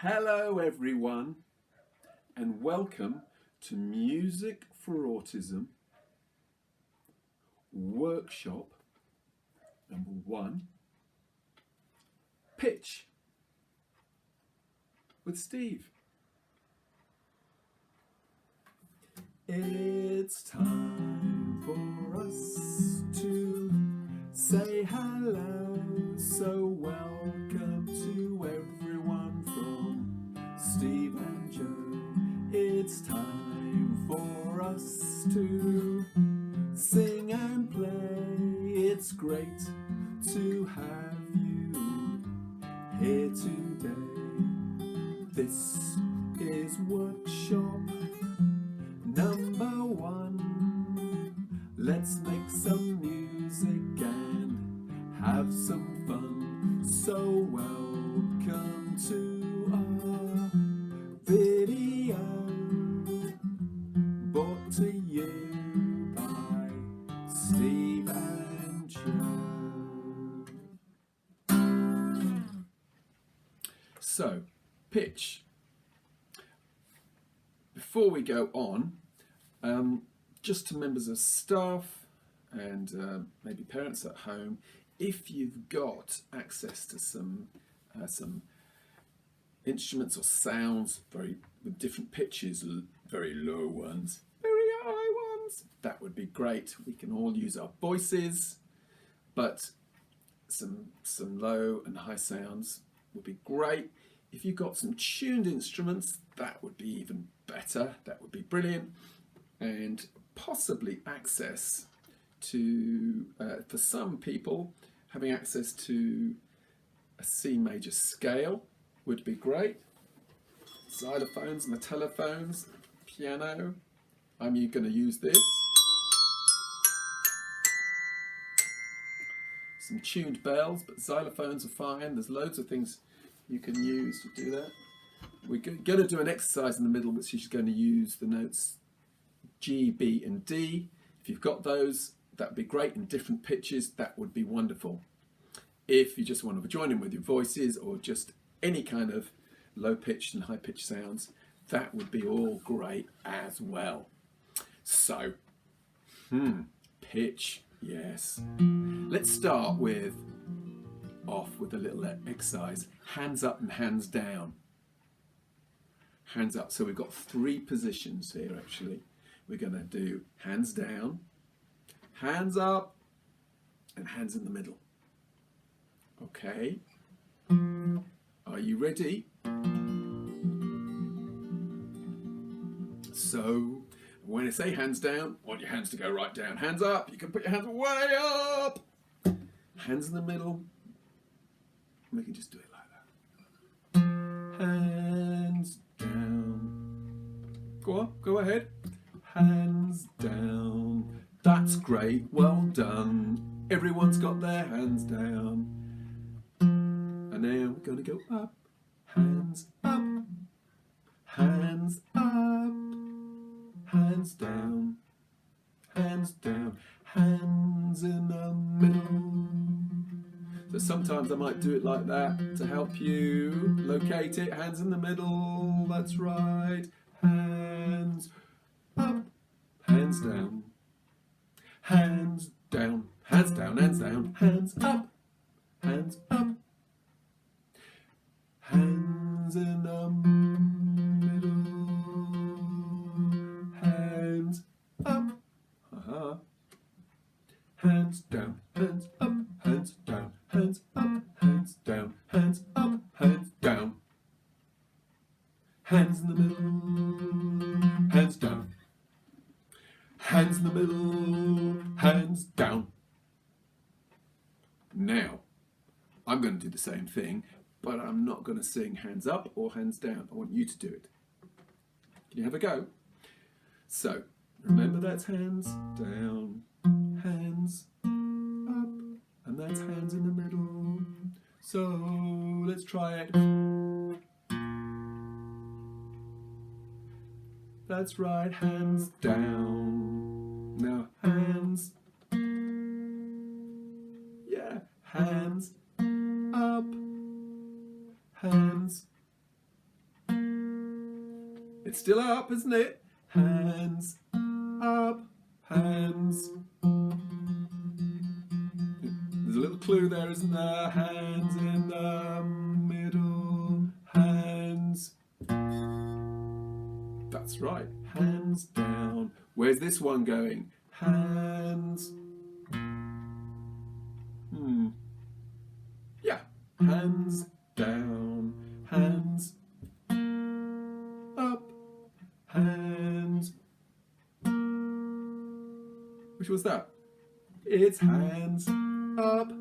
Hello everyone and welcome to Music for Autism workshop number 1, Pitch with Steve. It's time for us to say hello, so welcome to everyone from Steve and Jo. It's time for us to sing and play. It's great to have you here today. This is workshop number 1. Let's make some music and have some fun. So welcome to our video brought to you by Steve and Jo. So, pitch. Before we go on, just to members of staff and maybe parents at home, if you've got access to some instruments or sounds with different pitches, very low ones, very high ones, that would be great. We can all use our voices, but some low and high sounds would be great. If you've got some tuned instruments, that would be even better. That would be brilliant. And possibly access to, for some people, having access to a C major scale would be great. Xylophones, metallophones, piano. I'm going to use this. Some tuned bells, but xylophones are fine. There's loads of things you can use to do that. We're going to do an exercise in the middle, which is going to use the notes G, B and D. If you've got those, that would be great in different pitches. That would be wonderful. If you just want to join in with your voices or just any kind of low pitched and high pitched sounds, that would be all great as well. So, pitch, yes. Let's start off with a little exercise. Hands up and hands down. Hands up. So we've got 3 positions here actually. We're going to do hands down, hands up, and hands in the middle. Okay. Are you ready? So, when I say hands down, I want your hands to go right down. Hands up, you can put your hands way up. Hands in the middle. We can just do it like that. Hands down. Go on, go ahead. Hands down. That's great, well done. Everyone's got their hands down. And now we're going to go up. Hands up. Hands up. Hands down. Hands down. Hands in the middle. So sometimes I might do it like that to help you locate it. Hands in the middle. That's right. Hands up. Hands down. Hands down. Hands down. Hands down. Hands up. Hands up. Hands in the middle. Hands up. Hands down. Hands up. Hands down. Hands up. Hands down. Hands up. Hands down. Hands in the middle. Hands down. Hands in the middle. Hands down. Now, I'm going to do the same thing, but I'm not going to sing hands up or hands down. I want you to do it. Can you have a go? So, remember that's hands down, hands up, and that's hands in the middle. So, let's try it. That's right, hands down. Now, hands. Yeah, hands up. Hands It's still up, isn't it? Hands up, hands. There's a little clue there, isn't there? Hands in the middle, hands. That's right, hands down. Where's this one going? Hands. Yeah, hands down, hands up, hands. Which was that? It's hands up,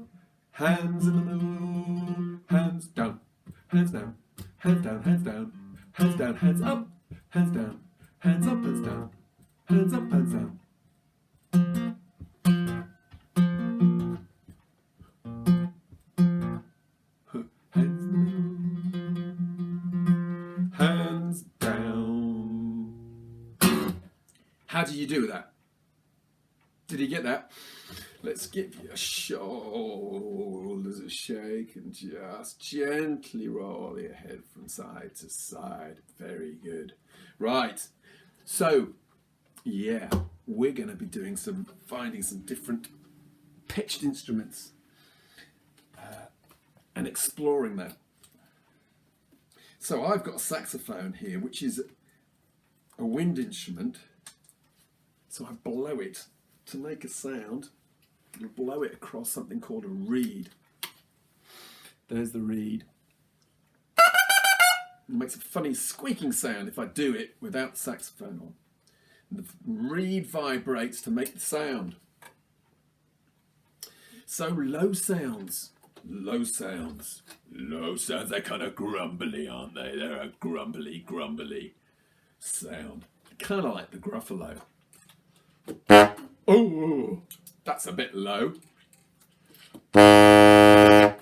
hands in the middle, hands down, hands down, hands down, hands down, hands down, hands up, hands down, hands up, hands down, hands up, hands down. Hands in the middle, hands down. How do you do that? Did you get that? Let's give your shoulders a shake and just gently roll your head from side to side. Very good. Right. So, yeah, we're going to be doing finding some different pitched instruments and exploring that. So I've got a saxophone here, which is a wind instrument. So I blow it to make a sound. You blow it across something called a reed. There's the reed. It makes a funny squeaking sound if I do it without the saxophone on. And the reed vibrates to make the sound. So low sounds. Low sounds. Low sounds. They're kind of grumbly, aren't they? They're a grumbly sound. Kind of like the gruffalo. Oh, that's a bit low. The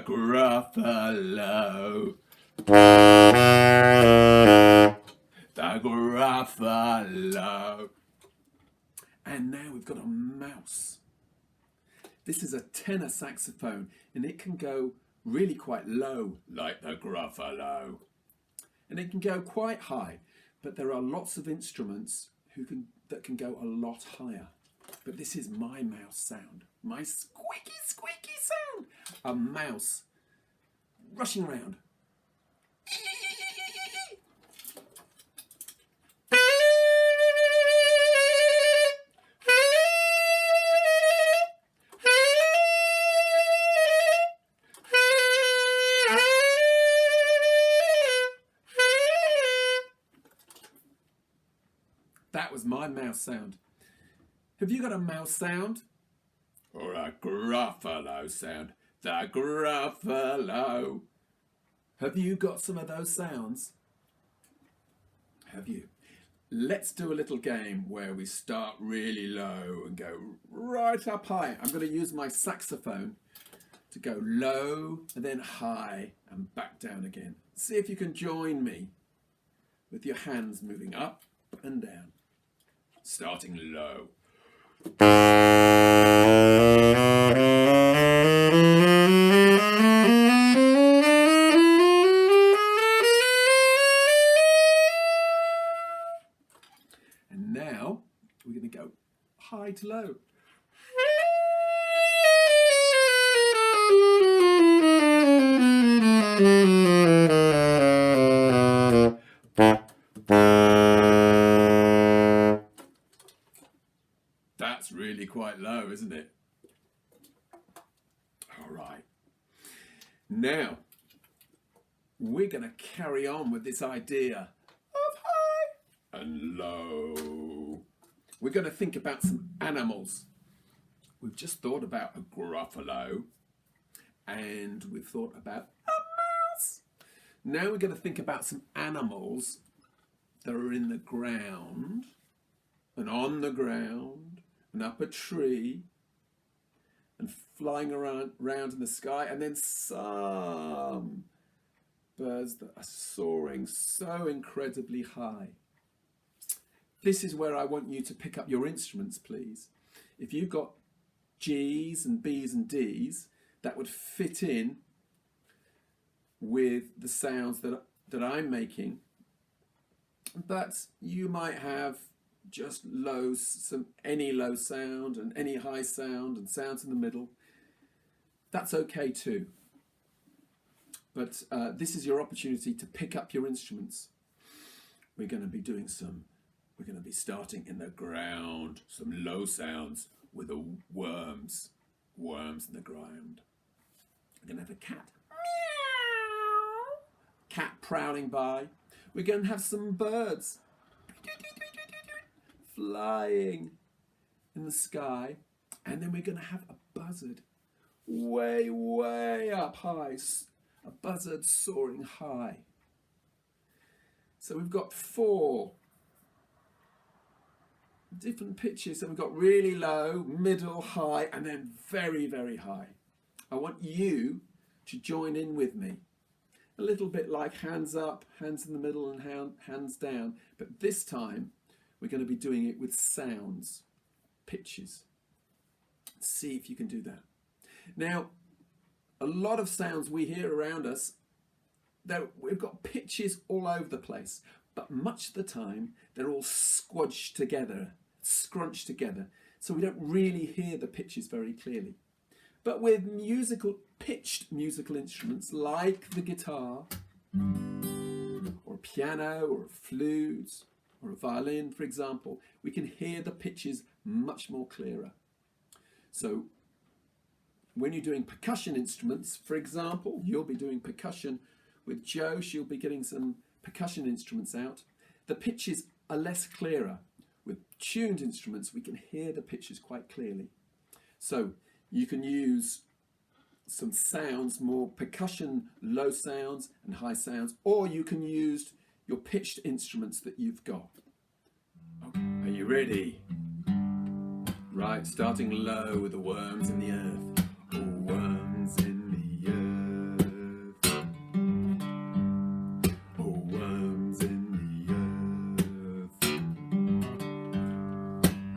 gruffalo. The gruffalo. And now we've got a mouse. This is a tenor saxophone, and it can go really quite low, like the gruffalo. And it can go quite high. But there are lots of instruments that can go a lot higher. But this is my mouse sound. My squeaky sound. A mouse rushing around. That was my mouse sound. Have you got a mouse sound? Or a gruffalo sound? The gruffalo. Have you got some of those sounds? Have you? Let's do a little game where we start really low and go right up high. I'm going to use my saxophone to go low and then high and back down again. See if you can join me with your hands moving up and down. Starting low. And now we're going to go high to low. That's really quite low, isn't it? All right. Now, we're going to carry on with this idea of high and low. We're going to think about some animals. We've just thought about a gruffalo, and we've thought about a mouse. Now we're going to think about some animals that are in the ground and on the ground and up a tree and flying around in the sky, and then some birds that are soaring so incredibly high. This is where I want you to pick up your instruments, please. If you've got G's and B's and D's, that would fit in with the sounds that that I'm making, but you might have just any low sound and any high sound and sounds in the middle. That's okay too. But this is your opportunity to pick up your instruments. We're going to be starting in the ground, some low sounds with the worms in the ground. We're going to have a cat. Meow. Cat prowling by. We're going to have some birds flying in the sky. And then we're going to have a buzzard way, way up high. A buzzard soaring high. So we've got 4 different pitches. So we've got really low, middle, high, and then very, very high. I want you to join in with me. A little bit like hands up, hands in the middle, and hands down. But this time, we're going to be doing it with sounds, pitches. See if you can do that. Now, a lot of sounds we hear around us, we've got pitches all over the place, but much of the time they're all squudged together, scrunched together, so we don't really hear the pitches very clearly. But with pitched musical instruments like the guitar, or a piano, or a flute, or a violin, for example, we can hear the pitches much more clearer. So when you're doing percussion instruments, for example, you'll be doing percussion with Jo. She'll be getting some percussion instruments out. The pitches are less clearer. With tuned instruments, we can hear the pitches quite clearly. So you can use some sounds, more percussion, low sounds and high sounds, or you can use your pitched instruments that you've got. Okay. Are you ready? Right, starting low with the worms in the earth. Worms in the earth. Oh, worms in the earth.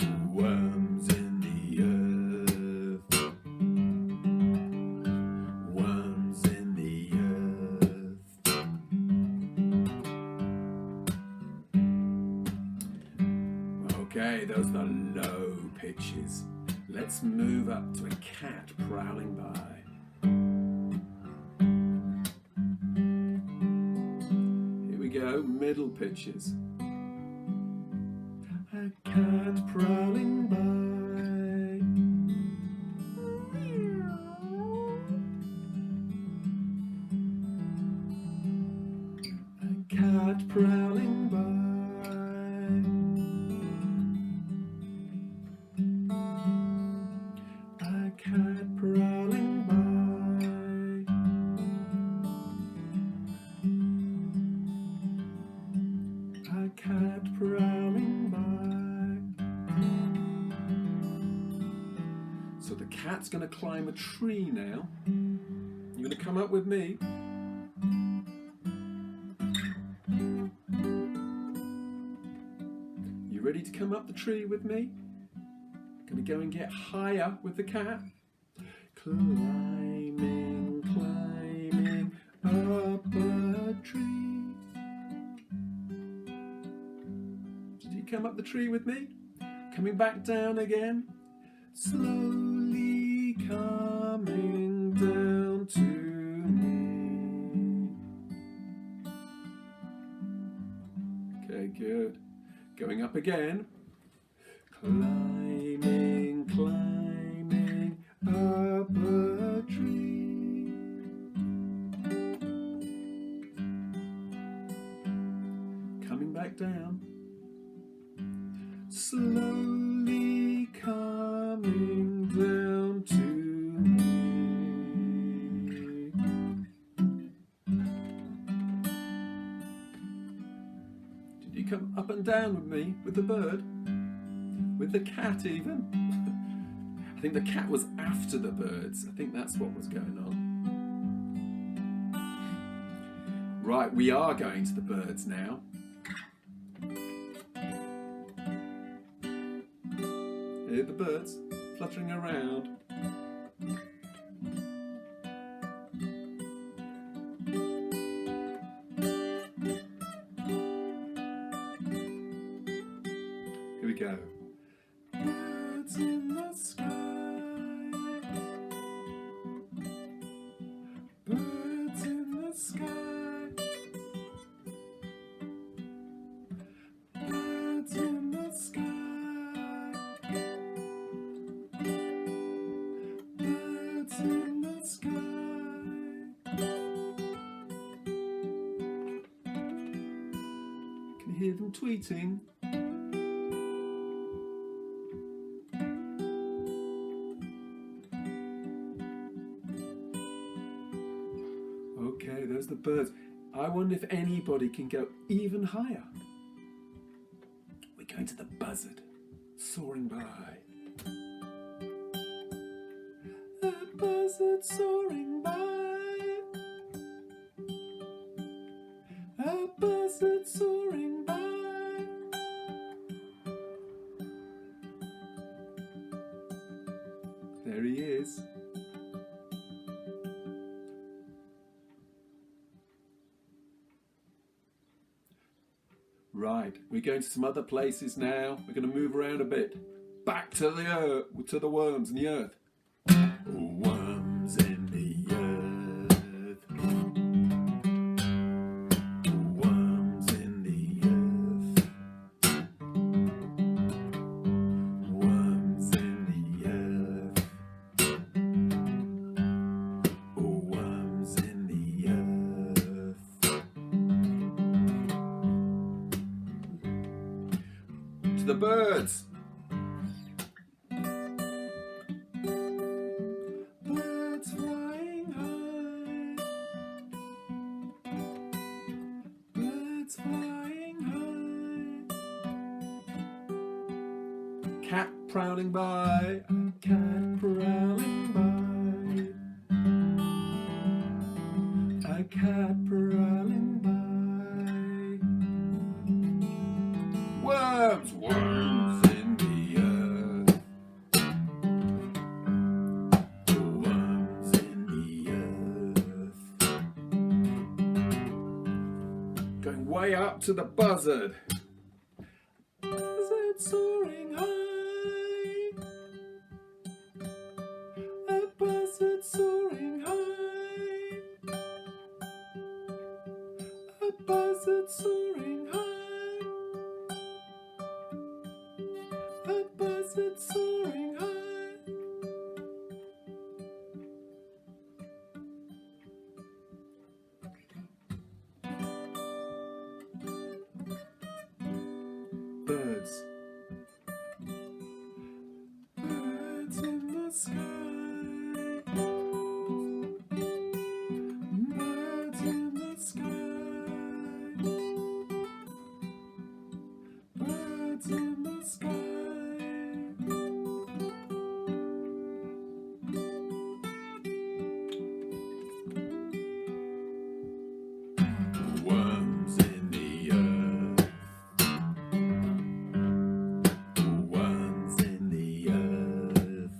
Oh, worms in the earth. Worms in the earth. Okay, those are the low pitches. Let's move up to a cat prowling by. Here we go, middle pitches. A cat prowling by. A cat prowling by. Cat prowling by. A cat prowling by. So the cat's going to climb a tree now. You're going to come up with me. You ready to come up the tree with me? Going to go and get higher with the cat. Climbing, climbing up a tree. Did you come up the tree with me? Coming back down again. Slowly coming down to me. Okay, good. Going up again. Climbing, climbing up a tree. Coming back down. Slowly coming down to me. Did you come up and down with me with the bird? With the cat even? I think the cat was after the birds. I think that's what was going on. Right, we are going to the birds now. Hear the birds fluttering around. even tweeting. Okay, there's the birds. I wonder if anybody can go even higher. We're going to the buzzard, soaring by. A buzzard soaring by. A buzzard soaring by. There he is. Right, we're going to some other places now. We're going to move around a bit. Back to the earth, to the worms in the earth. Worms in the earth. Worms in the earth. Worms in the earth. Worms in the earth. To the birds. Birds flying high. Birds flying high. Cat prowling by. A cat prowling by. A cat prowling by. Worms, worms in the earth. Worms in the earth. Going way up to the buzzard. Buzzard soaring high. A buzzard soaring high. A buzzard soaring high. A buzzard soaring high. Birds. Birds in the sky. Birds in the sky. Birds in the sky. Worms in the earth. Worms in the earth.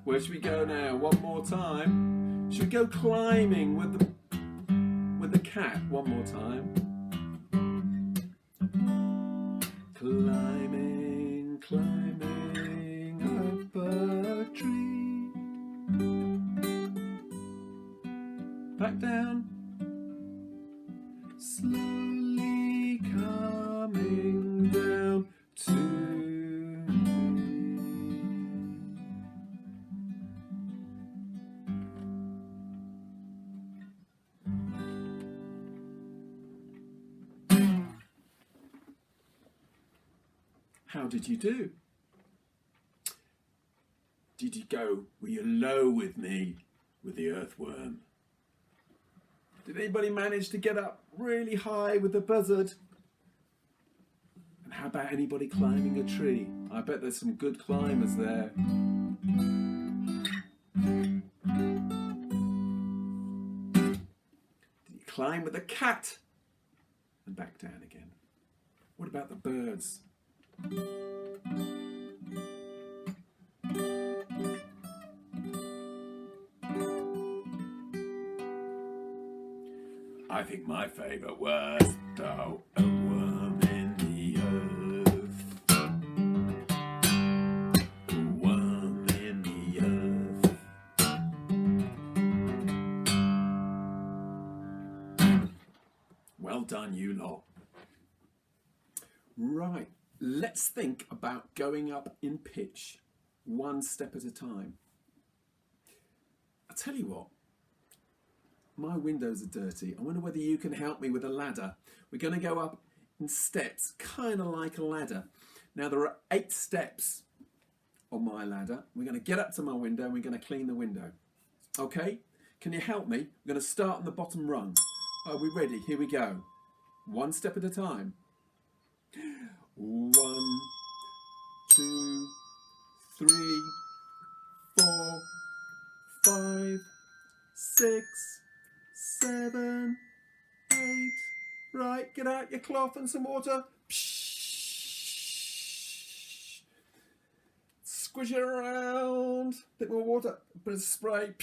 Where should we go now? One more time. Should we go climbing with the cat one more time? Climbing, climbing up a tree. Back down. Slowly coming down to me. How did you do? Did you go, were you low with me with the earthworm? Did anybody manage to get up really high with the buzzard? And how about anybody climbing a tree? I bet there's some good climbers there. Did you climb with the cat? And back down again. What about the birds? I think my favourite was though a worm in the earth. A worm in the earth. Well done, you lot. Right, let's think about going up in pitch one step at a time. I'll tell you what. my windows are dirty. I wonder whether you can help me with a ladder. We're going to go up in steps, kind of like a ladder. Now, there are 8 steps on my ladder. We're going to get up to my window and we're going to clean the window. Okay? Can you help me? We're going to start on the bottom rung. Are we ready? Here we go. 1 step at a time. 1, 2, 3, 4, 5, 6, 7, 8. Right, get out your cloth and some water. Squish it around. Bit more water. Bit of spray.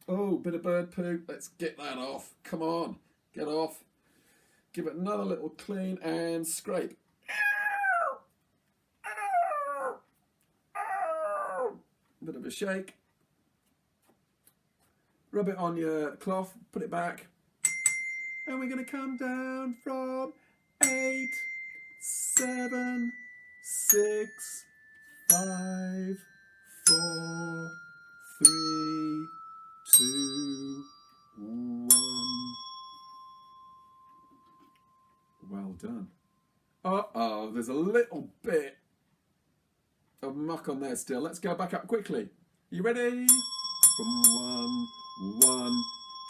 Oh, bit of bird poo. Let's get that off. Come on, get off. Give it another little clean and scrape. Bit of a shake. Rub it on your cloth, put it back. And we're going to come down from 8, 7, 6, 5, 4, 3, 2, 1. Well done. Uh-oh, there's a little bit of muck on there still. Let's go back up quickly. You ready? From 1,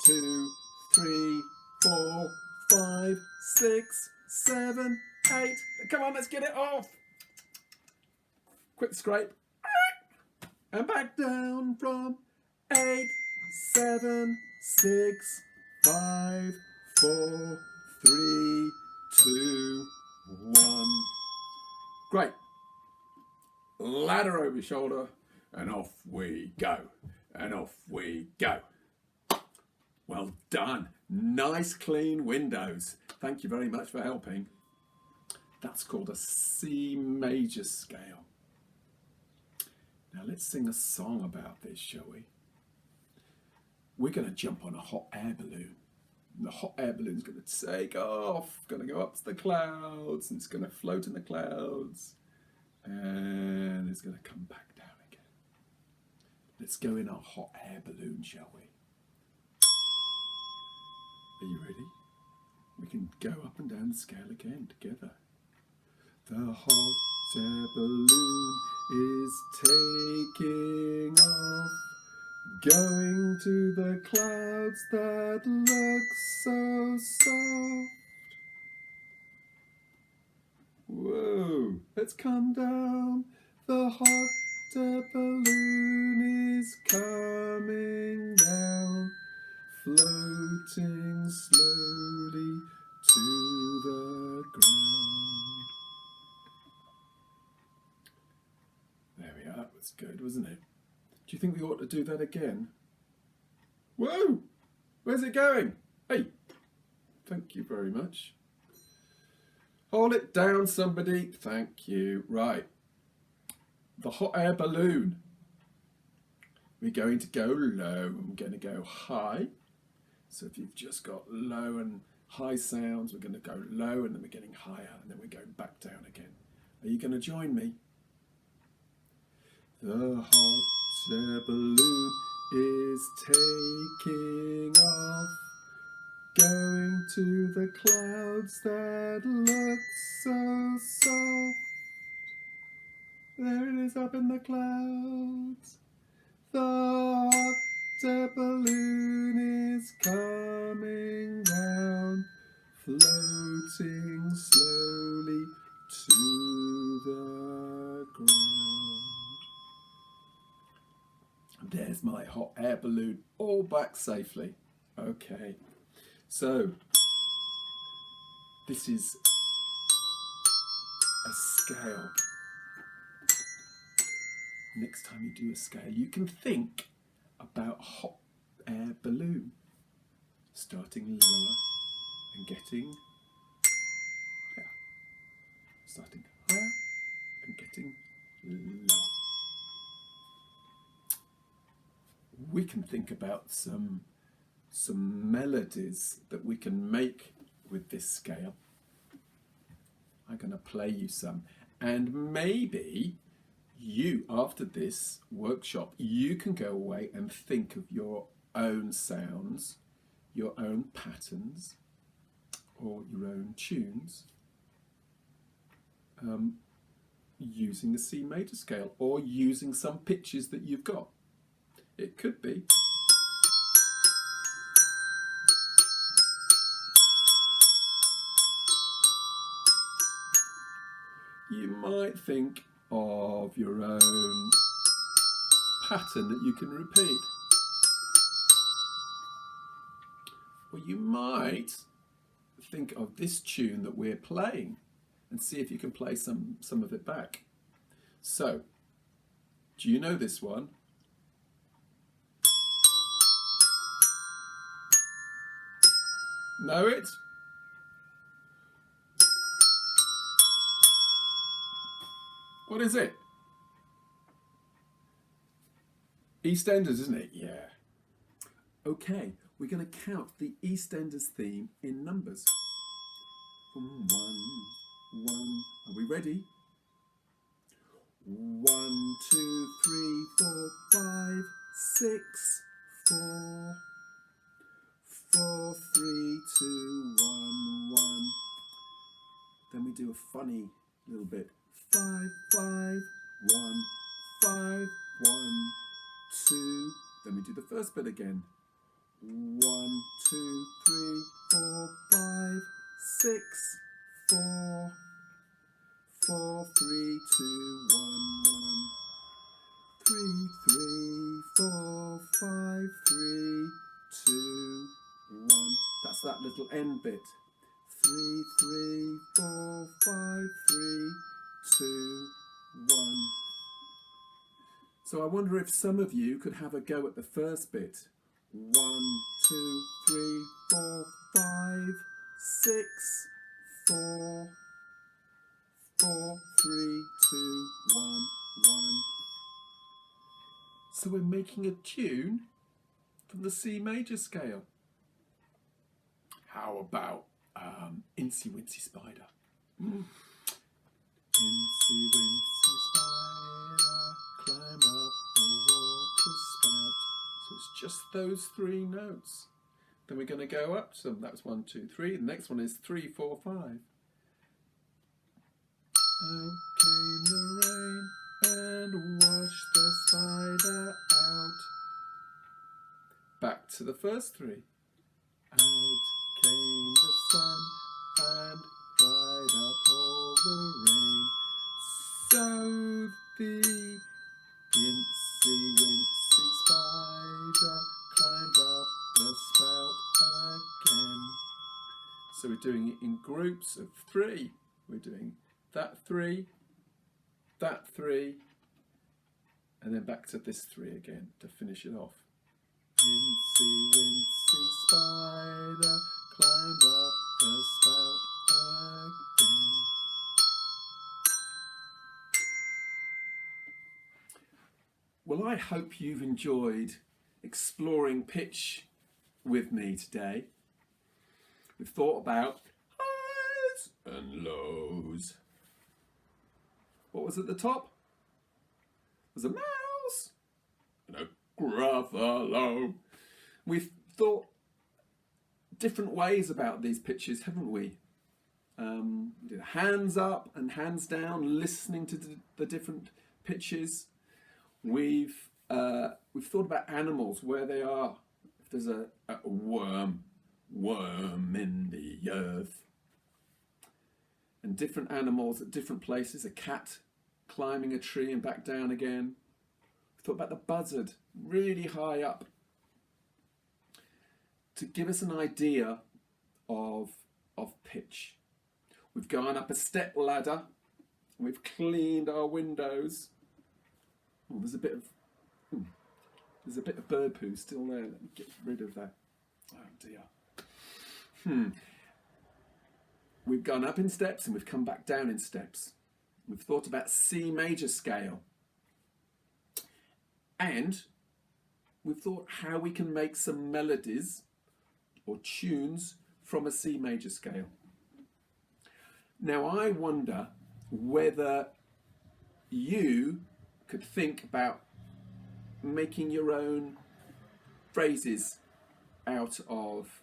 2, 3, 4, 5, 6, 7, 8. Come on, let's get it off. Quick scrape. And back down from 8, 7, 6, 5, 4, 3, 2, 1. Great. Ladder over your shoulder, and off we go. And off we go. Well done. Nice clean windows. Thank you very much for helping. That's called a C major scale. Now let's sing a song about this, shall we? We're going to jump on a hot air balloon. And the hot air balloon's going to take off, going to go up to the clouds, and it's going to float in the clouds. And it's going to come back down again. Let's go in our hot air balloon, shall we? Are you ready? We can go up and down the scale again together. The hot air balloon is taking off, going to the clouds that look so soft. Whoa, let's come down. The hot air balloon is coming down, floating slowly to the ground. There we are, that was good, wasn't it? Do you think we ought to do that again? Whoa! Where's it going? Hey! Thank you very much. Hold it down, somebody. Thank you. Right. The hot air balloon. We're going to go low and we're going to go high. So if you've just got low and high sounds, we're going to go low and then we're getting higher and then we're going back down again. Are you going to join me? The hot air balloon is taking off, going to the clouds that look so soft. There it is up in the clouds. The hot air balloon is coming down, floating slowly to the ground. There's my hot air balloon all back safely. Okay, so this is a scale. Next time you do a scale, you can think about a hot air balloon, starting lower and getting higher, starting higher and getting lower. We can think about some melodies that we can make with this scale. I'm going to play you some, and maybe you, after this workshop, you can go away and think of your own sounds, your own patterns, or your own tunes using the C major scale or using some pitches that you've got. It could be you might think of your own pattern that you can repeat. Or you might think of this tune that we're playing and see if you can play some of it back. So, do you know this one? Know it? What is it? EastEnders, isn't it? Yeah. Okay, we're going to count the EastEnders theme in numbers. From 1, 1. Are we ready? 1, 2, 3, 4, 5, 6, 4. 4, 3, 2, 1, 1. Then we do a funny little bit. 5, 5, 1, 5, 1, 2. Then we do the first bit again. 1, 2, 3, 4, 5, 6, 4. 4, 3, 2, 1, 1. 3, 3, 4, 5, 3, 2, 1. That's that little end bit. 3, 3, 4, 5, 3, 2, 1. So I wonder if some of you could have a go at the first bit. 1, 2, 3, 4, 5, 6, 4. 4, 3, 2, 1, 1. So we're making a tune from the C major scale. How about Incy Wincy Spider? Incy Wincy Spider climbed up the water spout. So it's just those 3 notes. Then we're going to go up. So that's 1, 2, 3. The next one is 3, 4, 5. Out came the rain and washed the spider out. Back to the first 3. Out came the sun and dried up all the rain. So the incy wincy spider climbed up the spout again. So we're doing it in groups of 3. We're doing that 3, that 3, and then back to this 3 again to finish it off. Incy wincy spider climbed up the spout again. Well, I hope you've enjoyed exploring pitch with me today. We've thought about highs and lows. What was at the top? There's a mouse and a gruffalo. We've thought different ways about these pitches, haven't we? We did hands up and hands down, listening to the different pitches. We've thought about animals, where they are. If there's a worm in the earth. And different animals at different places, a cat climbing a tree and back down again. We thought about the buzzard, really high up, to give us an idea of pitch. We've gone up a step ladder, and we've cleaned our windows. Oh, there's a bit of bird poo still there. Let me get rid of that. Oh dear. We've gone up in steps and we've come back down in steps. We've thought about C major scale. And we've thought how we can make some melodies or tunes from a C major scale. Now I wonder whether you could think about making your own phrases out of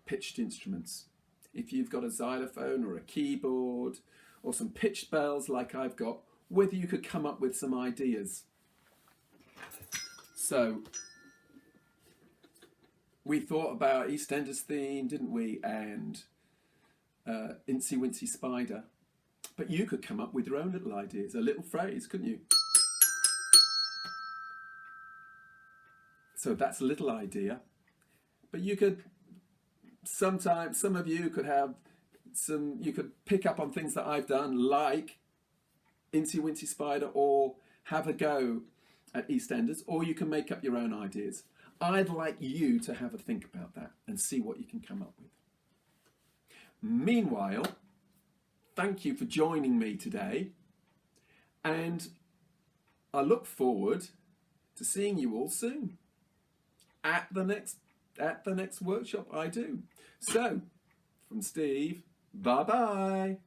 pitched instruments. If you've got a xylophone or a keyboard or some pitched bells like I've got, whether you could come up with some ideas. So we thought about EastEnders theme, didn't we? And Incy Wincy Spider. But you could come up with your own little ideas, a little phrase, couldn't you? So that's a little idea. But you could, sometimes, some of you could have some, you could pick up on things that I've done, like Incy Wincy Spider, or have a go at EastEnders, or you can make up your own ideas. I'd like you to have a think about that and see what you can come up with. Meanwhile, thank you for joining me today, and I look forward to seeing you all soon at the next workshop I do. So, from Steve, bye-bye.